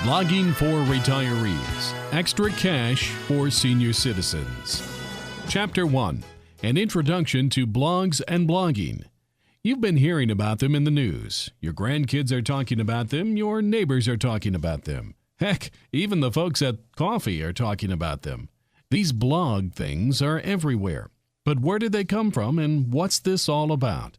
Blogging for retirees. Extra cash for senior citizens. Chapter 1. An introduction to blogs and blogging. You've been hearing about them in the news. Your grandkids are talking about them. Your neighbors are talking about them. Heck, even the folks at coffee are talking about them. These blog things are everywhere. But where did they come from, and what's this all about?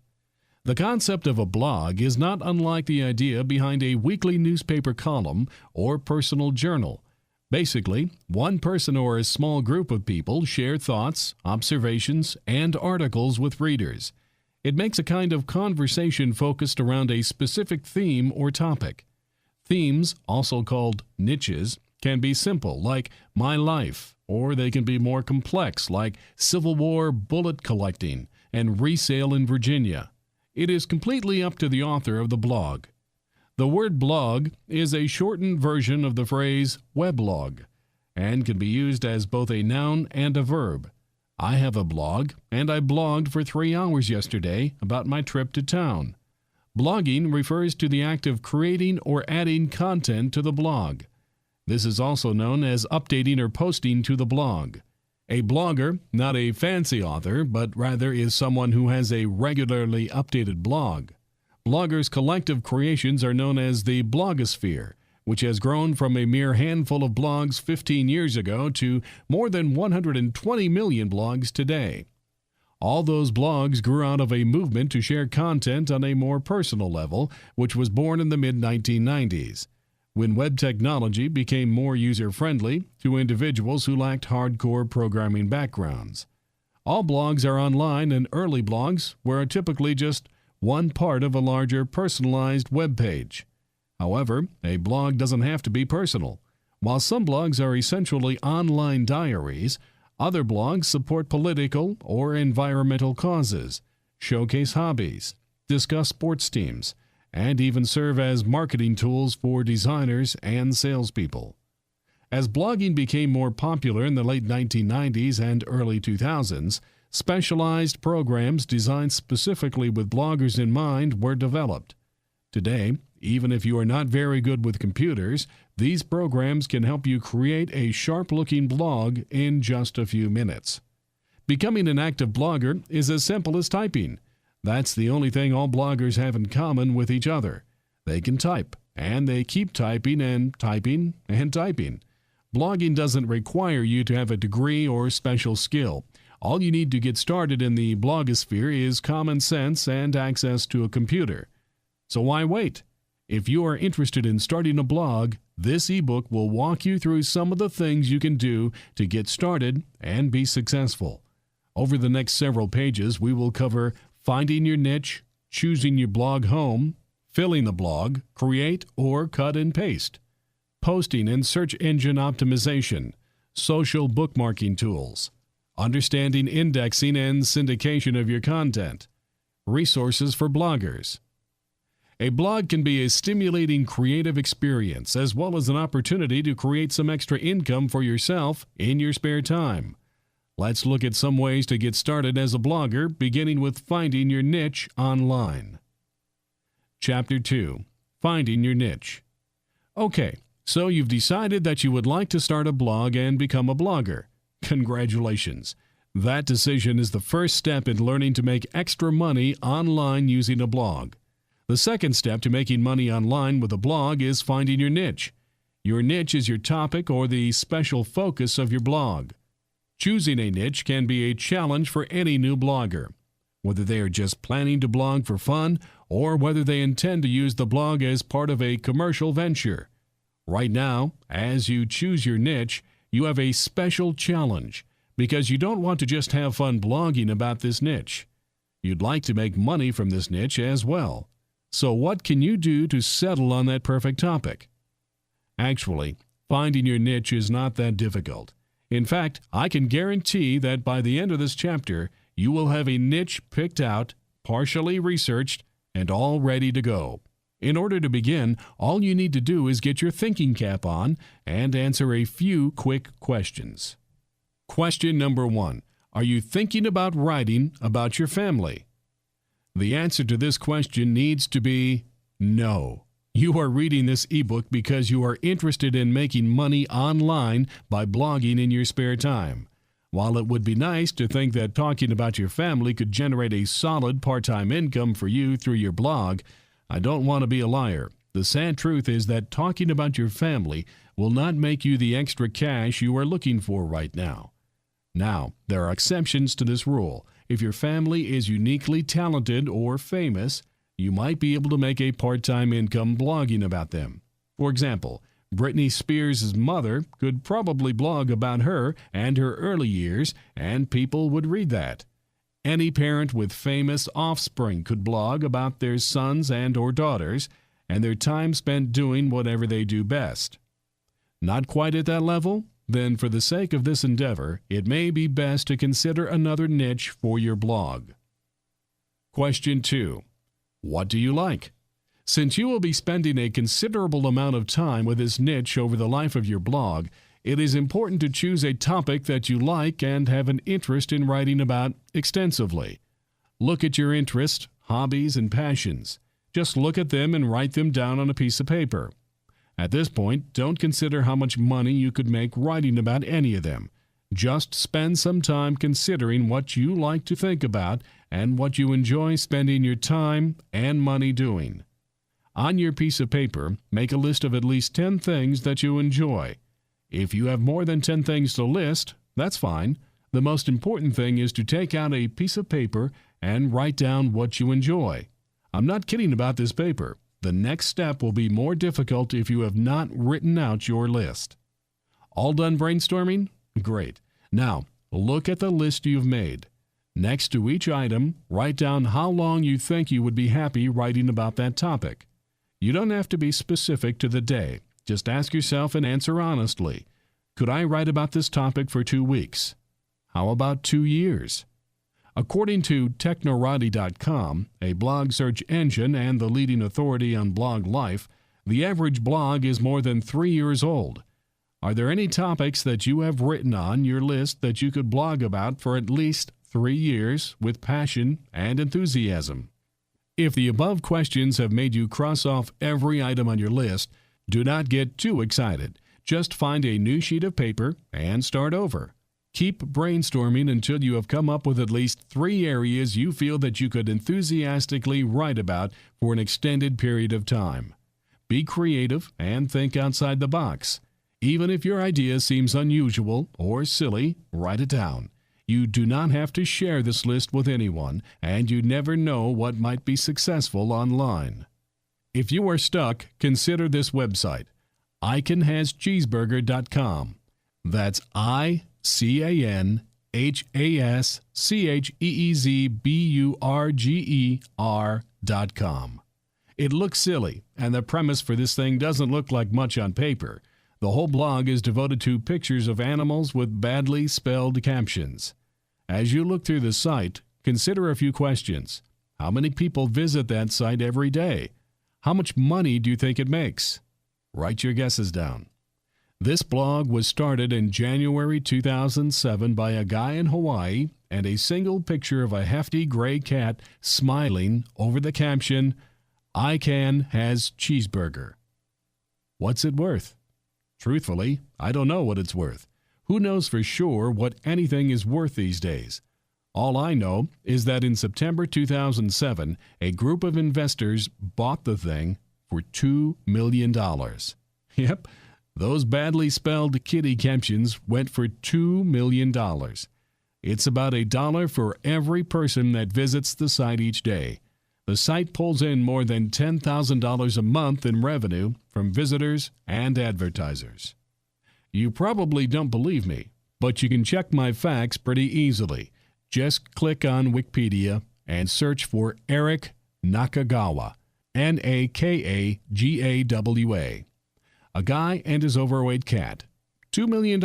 The concept of a blog is not unlike the idea behind a weekly newspaper column or personal journal. Basically, one person or a small group of people share thoughts, observations, and articles with readers. It makes a kind of conversation focused around a specific theme or topic. Themes, also called niches, can be simple, like my life, or they can be more complex, like Civil War bullet collecting and resale in Virginia. It is completely up to the author of the blog. The word blog is a shortened version of the phrase weblog and can be used as both a noun and a verb. I have a blog, and I blogged for 3 hours yesterday about my trip to town. Blogging refers to the act of creating or adding content to the blog. This is also known as updating or posting to the blog. A blogger, not a fancy author, but rather is someone who has a regularly updated blog. Bloggers' collective creations are known as the blogosphere, which has grown from a mere handful of blogs 15 years ago to more than 120 million blogs today. All those blogs grew out of a movement to share content on a more personal level, which was born in the mid-1990s. When web technology became more user-friendly to individuals who lacked hardcore programming backgrounds. All blogs are online, and early blogs were typically just one part of a larger personalized web page. However, a blog doesn't have to be personal. While some blogs are essentially online diaries, other blogs support political or environmental causes, showcase hobbies, discuss sports teams, and even serve as marketing tools for designers and salespeople. As blogging became more popular in the late 1990s and early 2000s, specialized programs designed specifically with bloggers in mind were developed. Today, even if you are not very good with computers, these programs can help you create a sharp-looking blog in just a few minutes. Becoming an active blogger is as simple as typing. That's the only thing all bloggers have in common with each other. They can type, and they keep typing and typing and typing. Blogging doesn't require you to have a degree or special skill. All you need to get started in the blogosphere is common sense and access to a computer. So why wait? If you are interested in starting a blog, this ebook will walk you through some of the things you can do to get started and be successful. Over the next several pages, we will cover finding your niche, choosing your blog home, filling the blog, create or cut and paste, posting and search engine optimization, social bookmarking tools, understanding indexing and syndication of your content, resources for bloggers. A blog can be a stimulating creative experience as well as an opportunity to create some extra income for yourself in your spare time. Let's look at some ways to get started as a blogger, beginning with finding your niche online. Chapter 2. Finding your niche. Okay, so you've decided that you would like to start a blog and become a blogger. Congratulations. That decision is the first step in learning to make extra money online using a blog. The second step to making money online with a blog is finding your niche. Your niche is your topic or the special focus of your blog. Choosing a niche can be a challenge for any new blogger, whether they are just planning to blog for fun or whether they intend to use the blog as part of a commercial venture. Right now, as you choose your niche, you have a special challenge because you don't want to just have fun blogging about this niche. You'd like to make money from this niche as well. So what can you do to settle on that perfect topic? Actually, finding your niche is not that difficult. In fact, I can guarantee that by the end of this chapter, you will have a niche picked out, partially researched, and all ready to go. In order to begin, all you need to do is get your thinking cap on and answer a few quick questions. Question number 1. Are you thinking about writing about your family? The answer to this question needs to be no. You are reading this ebook because you are interested in making money online by blogging in your spare time. While it would be nice to think that talking about your family could generate a solid part-time income for you through your blog, I don't want to be a liar. The sad truth is that talking about your family will not make you the extra cash you are looking for right now. Now, there are exceptions to this rule. If your family is uniquely talented or famous, you might be able to make a part-time income blogging about them. For example, Britney Spears' mother could probably blog about her and her early years, and people would read that. Any parent with famous offspring could blog about their sons and or daughters and their time spent doing whatever they do best. Not quite at that level? Then for the sake of this endeavor, it may be best to consider another niche for your blog. Question 2. What do you like? Since you will be spending a considerable amount of time with this niche over the life of your blog, it is important to choose a topic that you like and have an interest in writing about extensively. Look at your interests, hobbies, and passions. Just look at them and write them down on a piece of paper. At this point, don't consider how much money you could make writing about any of them. Just spend some time considering what you like to think about and what you enjoy spending your time and money doing. On your piece of paper, make a list of at least 10 things that you enjoy. If you have more than 10 things to list, that's fine. The most important thing is to take out a piece of paper and write down what you enjoy. I'm not kidding about this paper. The next step will be more difficult if you have not written out your list. All done brainstorming? Great. Now, look at the list you've made. Next to each item, write down how long you think you would be happy writing about that topic. You don't have to be specific to the day. Just ask yourself and answer honestly. Could I write about this topic for 2 weeks? How about 2 years? According to Technorati.com, a blog search engine and the leading authority on blog life, the average blog is more than 3 years old. Are there any topics that you have written on your list that you could blog about for at least 3 years with passion and enthusiasm? If the above questions have made you cross off every item on your list, do not get too excited. Just find a new sheet of paper and start over. Keep brainstorming until you have come up with at least 3 areas you feel that you could enthusiastically write about for an extended period of time. Be creative and think outside the box. Even if your idea seems unusual or silly, write it down. You do not have to share this list with anyone, and you never know what might be successful online. If you are stuck, consider this website, icanhascheeseburger.com. That's icanhascheeseburger.com. It looks silly, and the premise for this thing doesn't look like much on paper. The whole blog is devoted to pictures of animals with badly spelled captions. As you look through the site, consider a few questions. How many people visit that site every day? How much money do you think it makes? Write your guesses down. This blog was started in January 2007 by a guy in Hawaii and a single picture of a hefty gray cat smiling over the caption, "Ican has cheeseburger." What's it worth? Truthfully, I don't know what it's worth. Who knows for sure what anything is worth these days? All I know is that in September 2007, a group of investors bought the thing for $2 million. Yep, those badly spelled kitty captions went for $2 million. It's about $1 for every person that visits the site each day. The site pulls in more than $10,000 a month in revenue from visitors and advertisers. You probably don't believe me, but you can check my facts pretty easily. Just click on Wikipedia and search for Eric Nakagawa, Nakagawa, a guy and his overweight cat. $2 million.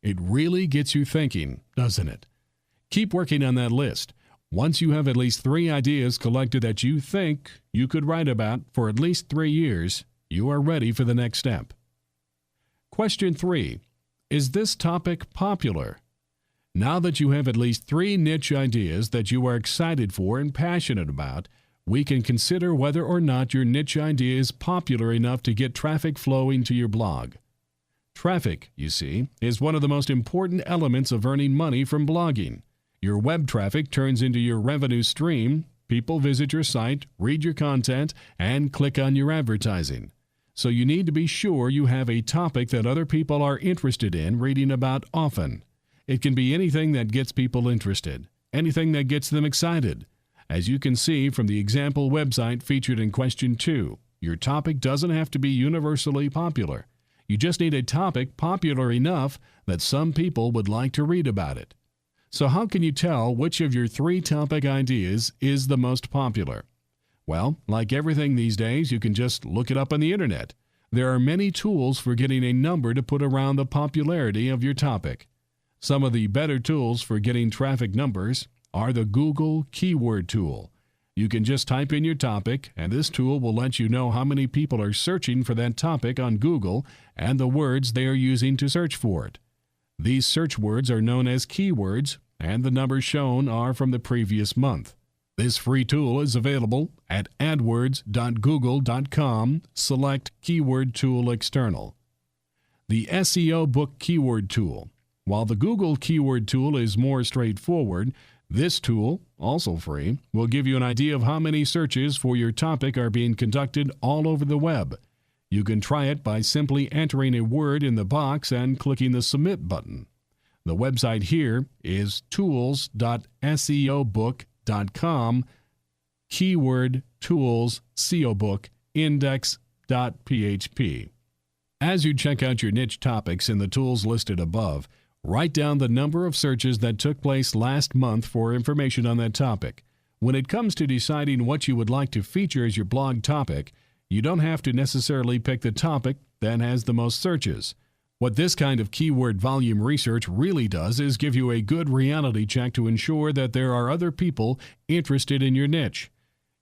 It really gets you thinking, doesn't it? Keep working on that list. Once you have at least 3 ideas collected that you think you could write about for at least 3 years, you are ready for the next step. Question 3. Is this topic popular? Now that you have at least 3 niche ideas that you are excited for and passionate about, we can consider whether or not your niche idea is popular enough to get traffic flowing to your blog. Traffic, you see, is one of the most important elements of earning money from blogging. Your web traffic turns into your revenue stream. People visit your site, read your content, and click on your advertising. So you need to be sure you have a topic that other people are interested in reading about often. It can be anything that gets people interested, anything that gets them excited. As you can see from the example website featured in question 2, your topic doesn't have to be universally popular. You just need a topic popular enough that some people would like to read about it. So how can you tell which of your 3 topic ideas is the most popular? Well, like everything these days, you can just look it up on the internet. There are many tools for getting a number to put around the popularity of your topic. Some of the better tools for getting traffic numbers are the Google Keyword Tool. You can just type in your topic, and this tool will let you know how many people are searching for that topic on Google and the words they are using to search for it. These search words are known as keywords, and the numbers shown are from the previous month. This free tool is available at adwords.google.com. Select Keyword Tool External. The SEO Book Keyword Tool. While the Google Keyword Tool is more straightforward, this tool, also free, will give you an idea of how many searches for your topic are being conducted all over the web. You can try it by simply entering a word in the box and clicking the Submit button. The website here is tools.seobook.com, keyword tools SEO book index.php. As you check out your niche topics in the tools listed above, write down the number of searches that took place last month for information on that topic. When it comes to deciding what you would like to feature as your blog topic, you don't have to necessarily pick the topic that has the most searches. What this kind of keyword volume research really does is give you a good reality check to ensure that there are other people interested in your niche.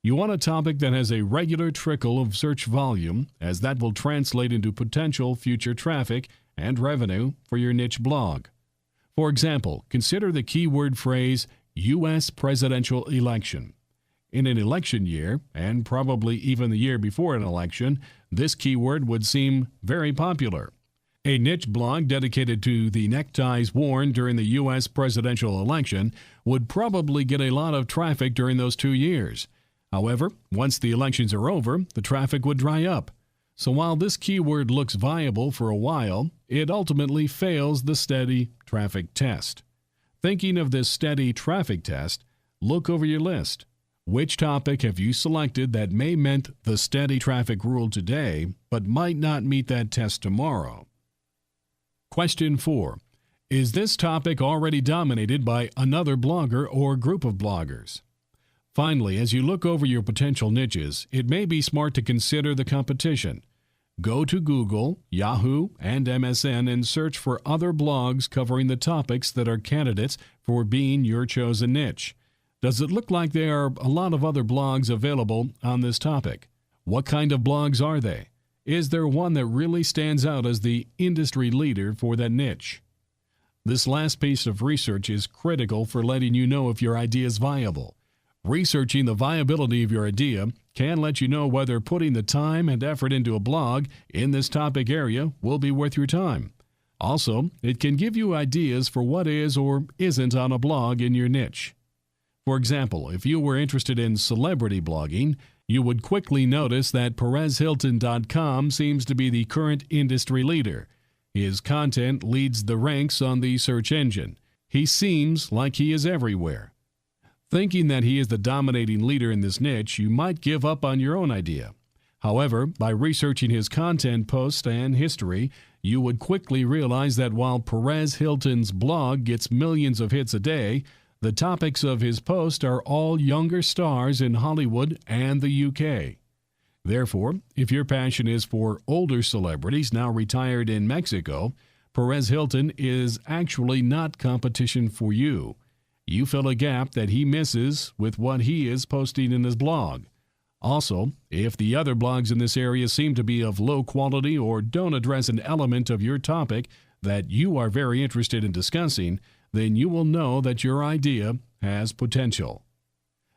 You want a topic that has a regular trickle of search volume, as that will translate into potential future traffic and revenue for your niche blog. For example, consider the keyword phrase U.S. presidential election. In an election year, and probably even the year before an election, this keyword would seem very popular. A niche blog dedicated to the neckties worn during the U.S. presidential election would probably get a lot of traffic during those 2 years. However, once the elections are over, the traffic would dry up. So while this keyword looks viable for a while, it ultimately fails the steady traffic test. Thinking of this steady traffic test, look over your list. Which topic have you selected that may meet the steady traffic rule today, but might not meet that test tomorrow? Question 4. Is this topic already dominated by another blogger or group of bloggers? Finally, as you look over your potential niches, it may be smart to consider the competition. Go to Google, Yahoo, and MSN and search for other blogs covering the topics that are candidates for being your chosen niche. Does it look like there are a lot of other blogs available on this topic? What kind of blogs are they? Is there one that really stands out as the industry leader for that niche? This last piece of research is critical for letting you know if your idea is viable. Researching the viability of your idea can let you know whether putting the time and effort into a blog in this topic area will be worth your time. Also, it can give you ideas for what is or isn't on a blog in your niche. For example, if you were interested in celebrity blogging, you would quickly notice that PerezHilton.com seems to be the current industry leader. His content leads the ranks on the search engine. He seems like he is everywhere. Thinking that he is the dominating leader in this niche, you might give up on your own idea. However, by researching his content posts and history, you would quickly realize that while Perez Hilton's blog gets millions of hits a day, the topics of his post are all younger stars in Hollywood and the UK. Therefore, if your passion is for older celebrities now retired in Mexico, Perez Hilton is actually not competition for you. You fill a gap that he misses with what he is posting in his blog. Also, if the other blogs in this area seem to be of low quality or don't address an element of your topic that you are very interested in discussing, then you will know that your idea has potential.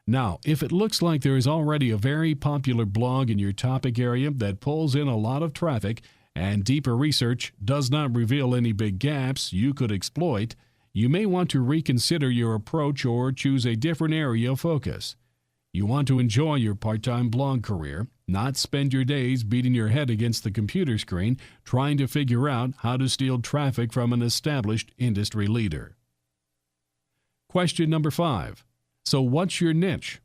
Now, if it looks like there is already a very popular blog in your topic area that pulls in a lot of traffic and deeper research does not reveal any big gaps you could exploit, you may want to reconsider your approach or choose a different area of focus. You want to enjoy your part-time blog career, not spend your days beating your head against the computer screen trying to figure out how to steal traffic from an established industry leader. Question number 5. So what's your niche?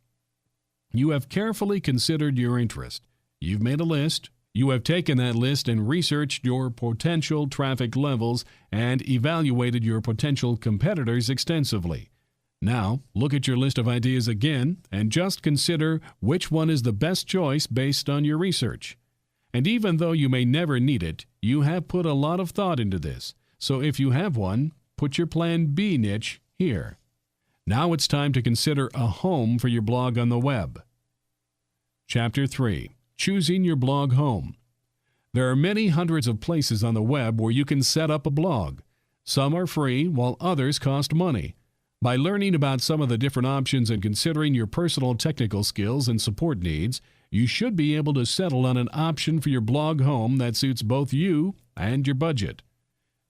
You have carefully considered your interest. You've made a list. You have taken that list and researched your potential traffic levels and evaluated your potential competitors extensively. Now, look at your list of ideas again and just consider which one is the best choice based on your research. And even though you may never need it, you have put a lot of thought into this. So if you have one, put your Plan B niche here. Now it's time to consider a home for your blog on the web. Chapter 3. Choosing your blog home. There are many hundreds of places on the web where you can set up a blog. Some are free, while others cost money. By learning about some of the different options and considering your personal technical skills and support needs, you should be able to settle on an option for your blog home that suits both you and your budget.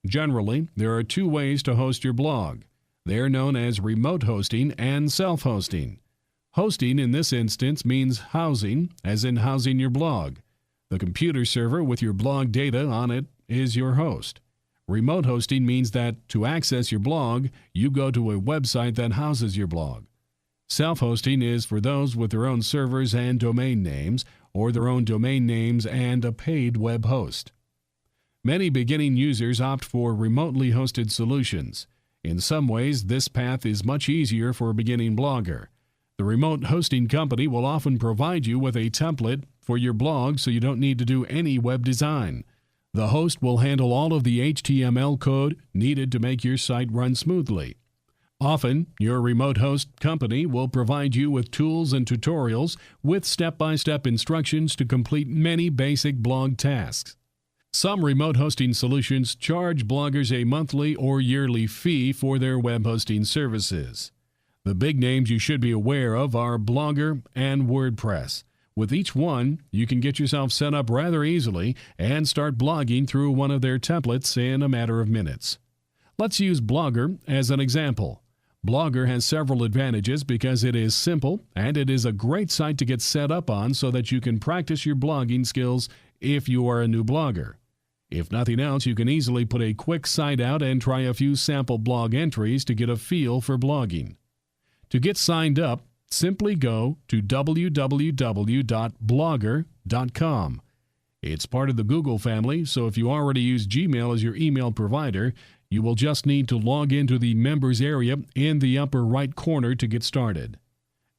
Generally, there are 2 ways to host your blog. They are known as remote hosting and self-hosting. Hosting in this instance means housing, as in housing your blog. The computer server with your blog data on it is your host. Remote hosting means that to access your blog, you go to a website that houses your blog. Self-hosting is for those with their own servers and domain names, or their own domain names and a paid web host. Many beginning users opt for remotely hosted solutions. In some ways, this path is much easier for a beginning blogger. The remote hosting company will often provide you with a template for your blog so you don't need to do any web design. The host will handle all of the HTML code needed to make your site run smoothly. Often, your remote host company will provide you with tools and tutorials with step-by-step instructions to complete many basic blog tasks. Some remote hosting solutions charge bloggers a monthly or yearly fee for their web hosting services. The big names you should be aware of are Blogger and WordPress. With each one, you can get yourself set up rather easily and start blogging through one of their templates in a matter of minutes. Let's use Blogger as an example. Blogger has several advantages because it is simple and it is a great site to get set up on so that you can practice your blogging skills if you are a new blogger. If nothing else, you can easily put a quick site out and try a few sample blog entries to get a feel for blogging. To get signed up, simply go to www.blogger.com. It's part of the Google family, so if you already use Gmail as your email provider, you will just need to log into the members area in the upper right corner to get started.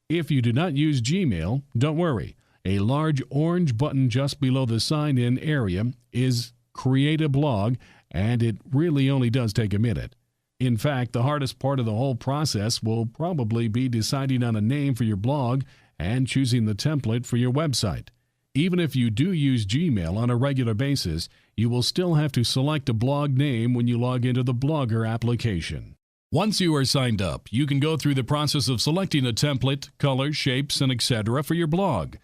If you do not use Gmail, don't worry. A large orange button just below the sign-in area is Create a Blog, and it really only does take a minute. In fact, the hardest part of the whole process will probably be deciding on a name for your blog and choosing the template for your website. Even if you do use Gmail on a regular basis, you will still have to select a blog name when you log into the Blogger application. Once you are signed up, you can go through the process of selecting a template, colors, shapes, and etc. for your blog.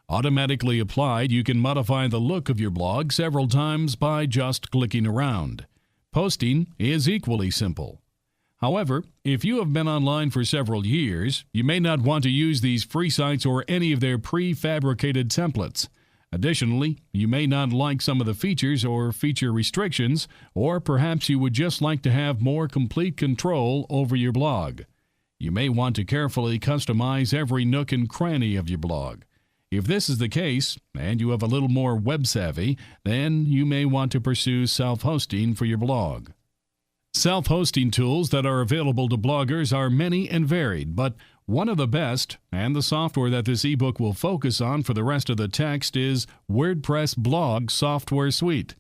Automatically applied, you can modify the look of your blog several times by just clicking around. Posting is equally simple. However, if you have been online for several years, you may not want to use these free sites or any of their prefabricated templates. Additionally, you may not like some of the features or feature restrictions, or perhaps you would just like to have more complete control over your blog. You may want to carefully customize every nook and cranny of your blog. If this is the case, and you have a little more web savvy, then you may want to pursue self-hosting for your blog. Self-hosting tools that are available to bloggers are many and varied, but one of the best, and the software that this ebook will focus on for the rest of the text, is WordPress Blog Software Suite.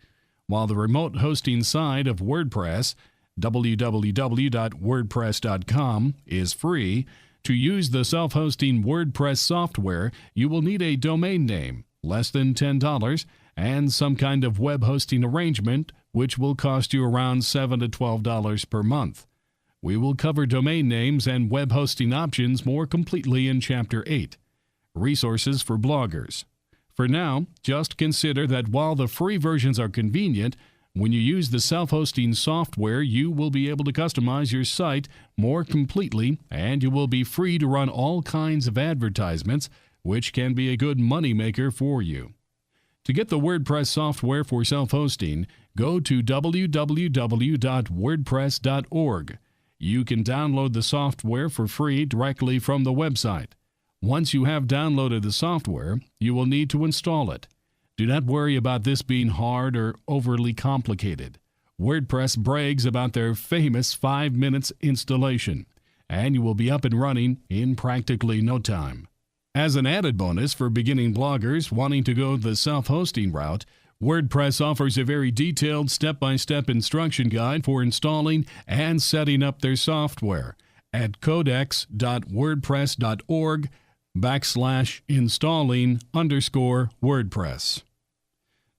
While the remote hosting side of WordPress, www.wordpress.com, is free, to use the self-hosting WordPress software, you will need a domain name, less than $10, and some kind of web hosting arrangement, which will cost you around $7 to $12 per month. We will cover domain names and web hosting options more completely in Chapter 8, Resources for Bloggers. For now, just consider that while the free versions are convenient, when you use the self-hosting software, you will be able to customize your site more completely, and you will be free to run all kinds of advertisements, which can be a good moneymaker for you. To get the WordPress software for self-hosting, go to www.wordpress.org. You can download the software for free directly from the website. Once you have downloaded the software, you will need to install it. Do not worry about this being hard or overly complicated. WordPress brags about their famous 5 minutes installation, and you will be up and running in practically no time. As an added bonus for beginning bloggers wanting to go the self-hosting route, WordPress offers a very detailed step-by-step instruction guide for installing and setting up their software at codex.wordpress.org/installing_WordPress.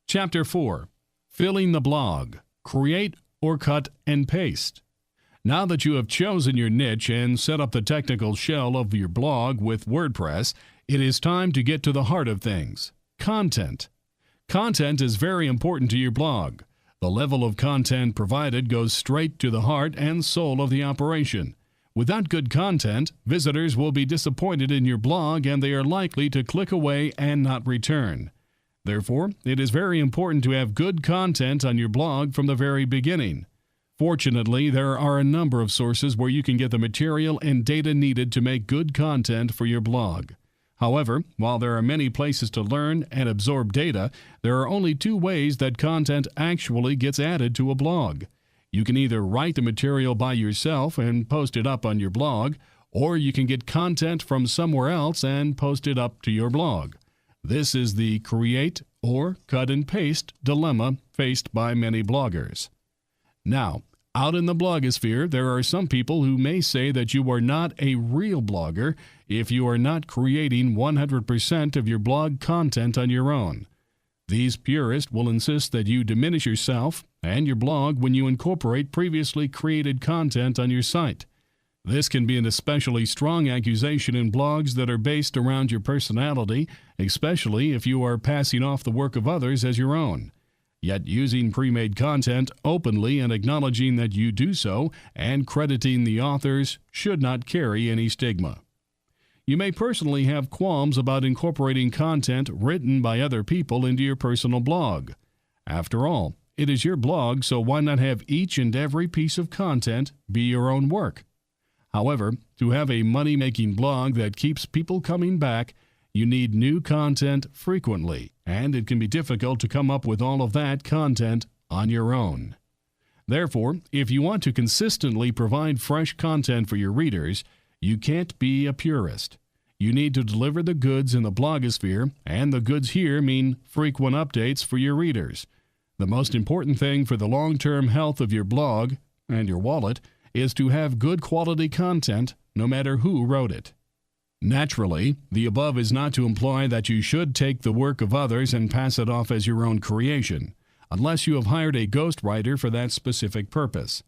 Chapter 4. Filling the Blog. Create or cut and paste. Now that you have chosen your niche and set up the technical shell of your blog with WordPress, it is time to get to the heart of things: content. Content is very important to your blog. The level of content provided goes straight to the heart and soul of the operation. Without good content, visitors will be disappointed in your blog and they are likely to click away and not return. Therefore, it is very important to have good content on your blog from the very beginning. Fortunately, there are a number of sources where you can get the material and data needed to make good content for your blog. However, while there are many places to learn and absorb data, there are only 2 ways that content actually gets added to a blog. You can either write the material by yourself and post it up on your blog, or you can get content from somewhere else and post it up to your blog. This is the create or cut and paste dilemma faced by many bloggers. Now, out in the blogosphere, there are some people who may say that you are not a real blogger if you are not creating 100% of your blog content on your own. These purists will insist that you diminish yourself and your blog when you incorporate previously created content on your site. This can be an especially strong accusation in blogs that are based around your personality, especially if you are passing off the work of others as your own. Yet using pre-made content openly and acknowledging that you do so and crediting the authors should not carry any stigma. You may personally have qualms about incorporating content written by other people into your personal blog. After all, it is your blog, so why not have each and every piece of content be your own work? However, to have a money-making blog that keeps people coming back, you need new content frequently, and it can be difficult to come up with all of that content on your own. Therefore, if you want to consistently provide fresh content for your readers, you can't be a purist. You need to deliver the goods in the blogosphere, and the goods here mean frequent updates for your readers. The most important thing for the long-term health of your blog and your wallet is to have good quality content, no matter who wrote it. Naturally, the above is not to imply that you should take the work of others and pass it off as your own creation, unless you have hired a ghostwriter for that specific purpose.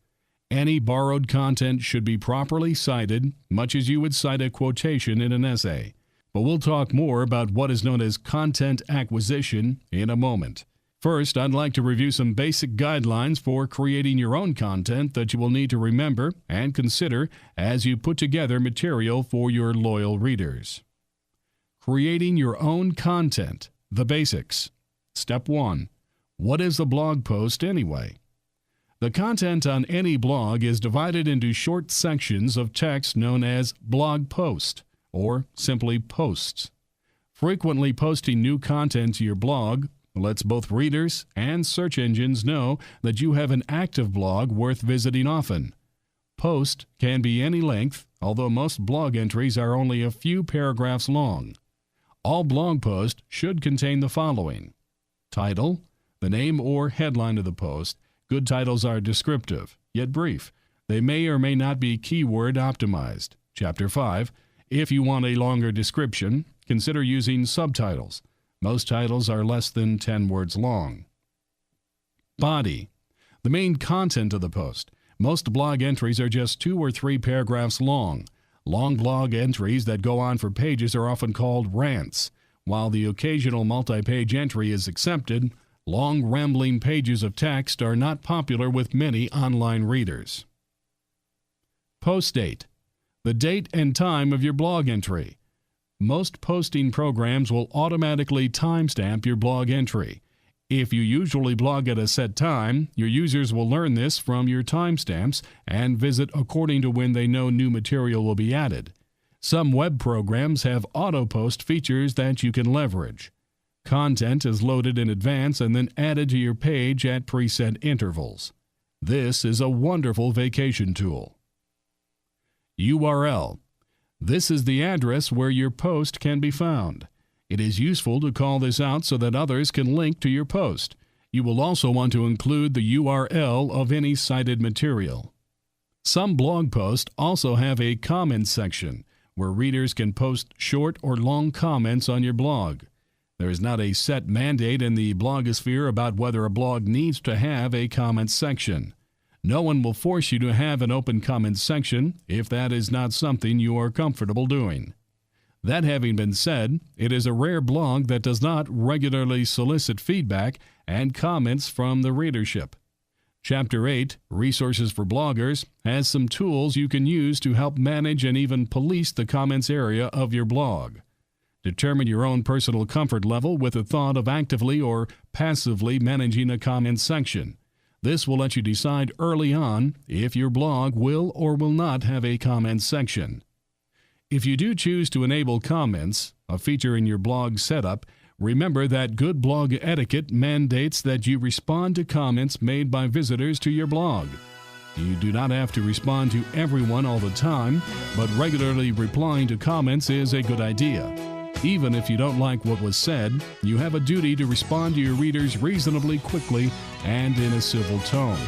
Any borrowed content should be properly cited, much as you would cite a quotation in an essay. But we'll talk more about what is known as content acquisition in a moment. First, I'd like to review some basic guidelines for creating your own content that you will need to remember and consider as you put together material for your loyal readers. Creating your own content, the basics. Step 1. What is a blog post anyway? The content on any blog is divided into short sections of text known as blog post, or simply posts. Frequently posting new content to your blog lets both readers and search engines know that you have an active blog worth visiting often. Post can be any length, although most blog entries are only a few paragraphs long. All blog posts should contain the following: title, the name or headline of the post. Good titles are descriptive, yet brief. They may or may not be keyword optimized. Chapter 5. If you want a longer description, consider using subtitles. Most titles are less than 10 words long. Body. The main content of the post. Most blog entries are just 2 or 3 paragraphs long. Long blog entries that go on for pages are often called rants. While the occasional multi-page entry is accepted, long rambling pages of text are not popular with many online readers. Post date. The date and time of your blog entry. Most posting programs will automatically timestamp your blog entry. If you usually blog at a set time, your users will learn this from your timestamps and visit according to when they know new material will be added. Some web programs have auto-post features that you can leverage. Content is loaded in advance and then added to your page at preset intervals. This is a wonderful vacation tool. URL. This is the address where your post can be found. It is useful to call this out so that others can link to your post. You will also want to include the URL of any cited material. Some blog posts also have a comment section where readers can post short or long comments on your blog. There is not a set mandate in the blogosphere about whether a blog needs to have a comment section. No one will force you to have an open comment section if that is not something you are comfortable doing. That having been said, it is a rare blog that does not regularly solicit feedback and comments from the readership. Chapter 8, Resources for Bloggers, has some tools you can use to help manage and even police the comments area of your blog. Determine your own personal comfort level with the thought of actively or passively managing a comment section. This will let you decide early on if your blog will or will not have a comment section. If you do choose to enable comments, a feature in your blog setup, remember that good blog etiquette mandates that you respond to comments made by visitors to your blog. You do not have to respond to everyone all the time, but regularly replying to comments is a good idea. Even if you don't like what was said, you have a duty to respond to your readers reasonably quickly and in a civil tone.